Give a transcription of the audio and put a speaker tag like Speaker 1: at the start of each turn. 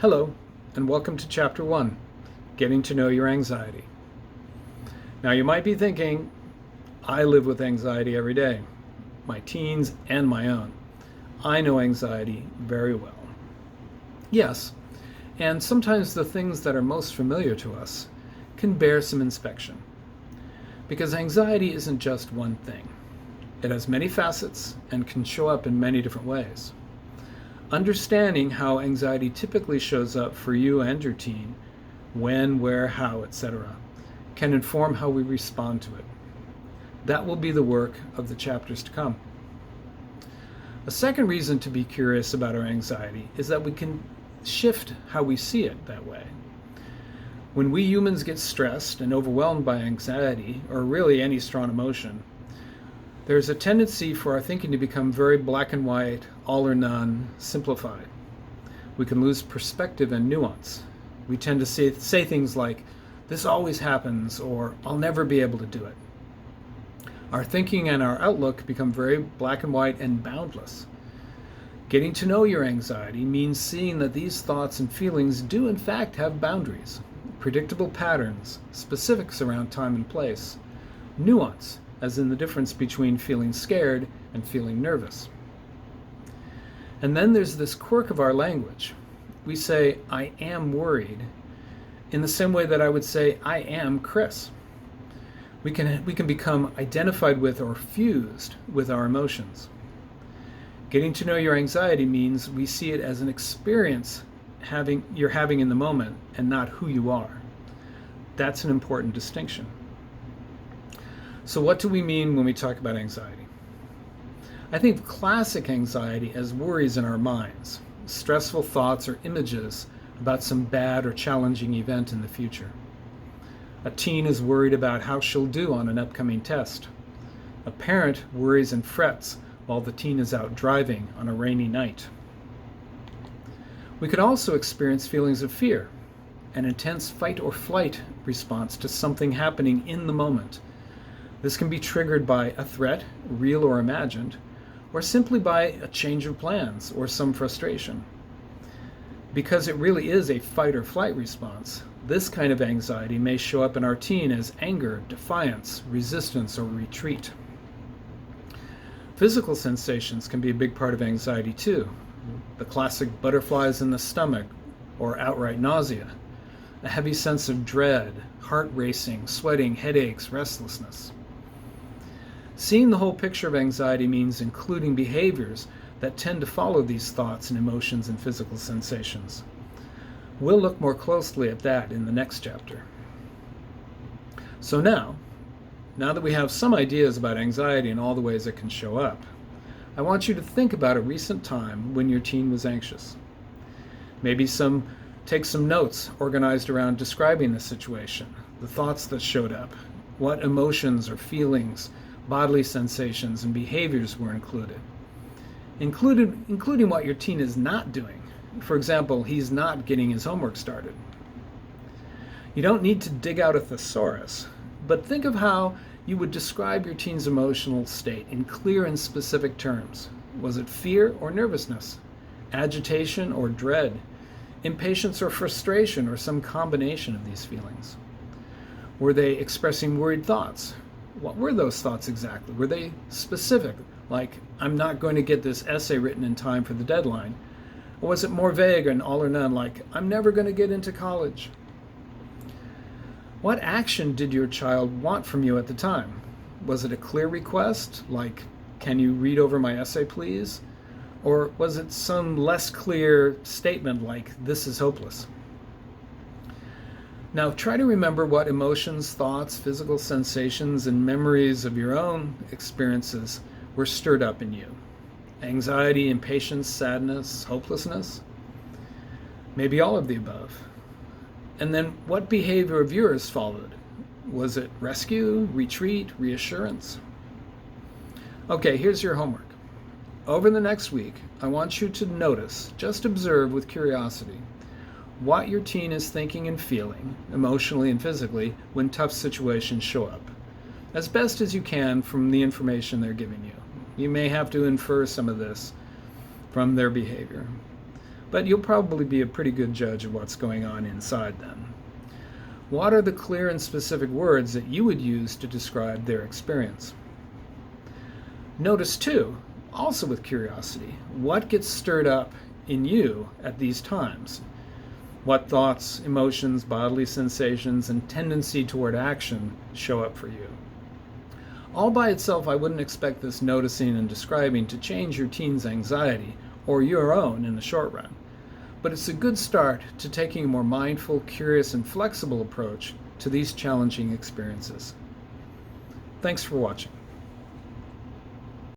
Speaker 1: Hello, and welcome to Chapter 1, Getting to Know Your Anxiety. Now you might be thinking, I live with anxiety every day, my teens and my own. I know anxiety very well. Yes, and sometimes the things that are most familiar to us can bear some inspection. Because anxiety isn't just one thing. It has many facets and can show up in many different ways. Understanding how anxiety typically shows up for you and your teen, when, where, how, etc., can inform how we respond to it. That will be the work of the chapters to come. A second reason to be curious about our anxiety is that we can shift how we see it that way. When we humans get stressed and overwhelmed by anxiety, or really any strong emotion, there's a tendency for our thinking to become very black and white, all or none, simplified. We can lose perspective and nuance. We tend to say things like, this always happens, or I'll never be able to do it. Our thinking and our outlook become very black and white and boundless. Getting to know your anxiety means seeing that these thoughts and feelings do in fact have boundaries, predictable patterns, specifics around time and place, nuance, as in the difference between feeling scared and feeling nervous. And then there's this quirk of our language. We say, I am worried, in the same way that I would say, I am Chris. We can become identified with or fused with our emotions. Getting to know your anxiety means we see it as an experience you're having in the moment and not who you are. That's an important distinction. So what do we mean when we talk about anxiety? I think of classic anxiety as worries in our minds, stressful thoughts or images about some bad or challenging event in the future. A teen is worried about how she'll do on an upcoming test. A parent worries and frets while the teen is out driving on a rainy night. We could also experience feelings of fear, an intense fight or flight response to something happening in the moment. This can be triggered by a threat, real or imagined, or simply by a change of plans or some frustration. Because it really is a fight or flight response, this kind of anxiety may show up in our teen as anger, defiance, resistance, or retreat. Physical sensations can be a big part of anxiety too. The classic butterflies in the stomach or outright nausea, a heavy sense of dread, heart racing, sweating, headaches, restlessness. Seeing the whole picture of anxiety means including behaviors that tend to follow these thoughts and emotions and physical sensations. We'll look more closely at that in the next chapter. So now that we have some ideas about anxiety and all the ways it can show up, I want you to think about a recent time when your teen was anxious. Maybe take some notes organized around describing the situation, the thoughts that showed up, what emotions or feelings, bodily sensations, and behaviors were including what your teen is not doing. For example, he's not getting his homework started. You don't need to dig out a thesaurus, but think of how you would describe your teen's emotional state in clear and specific terms. Was it fear or nervousness, agitation or dread, impatience or frustration, or some combination of these feelings? Were they expressing worried thoughts? What were those thoughts exactly? Were they specific, like, I'm not going to get this essay written in time for the deadline? Or was it more vague and all or none, like, I'm never going to get into college? What action did your child want from you at the time? Was it a clear request, like, can you read over my essay, please? Or was it some less clear statement like, this is hopeless? Now try to remember what emotions, thoughts, physical sensations, and memories of your own experiences were stirred up in you. Anxiety, impatience, sadness, hopelessness? Maybe all of the above. And then what behavior of yours followed? Was it rescue, retreat, reassurance? Okay, here's your homework. Over the next week, I want you to notice, just observe with curiosity, what your teen is thinking and feeling, emotionally and physically, when tough situations show up, as best as you can from the information they're giving you. You may have to infer some of this from their behavior. but you'll probably be a pretty good judge of what's going on inside them. What are the clear and specific words that you would use to describe their experience? Notice too, also with curiosity, what gets stirred up in you at these times? What thoughts, emotions, bodily sensations, and tendency toward action show up for you? All by itself, I wouldn't expect this noticing and describing to change your teen's anxiety or your own in the short run. But it's a good start to taking a more mindful, curious, and flexible approach to these challenging experiences. Thanks for watching.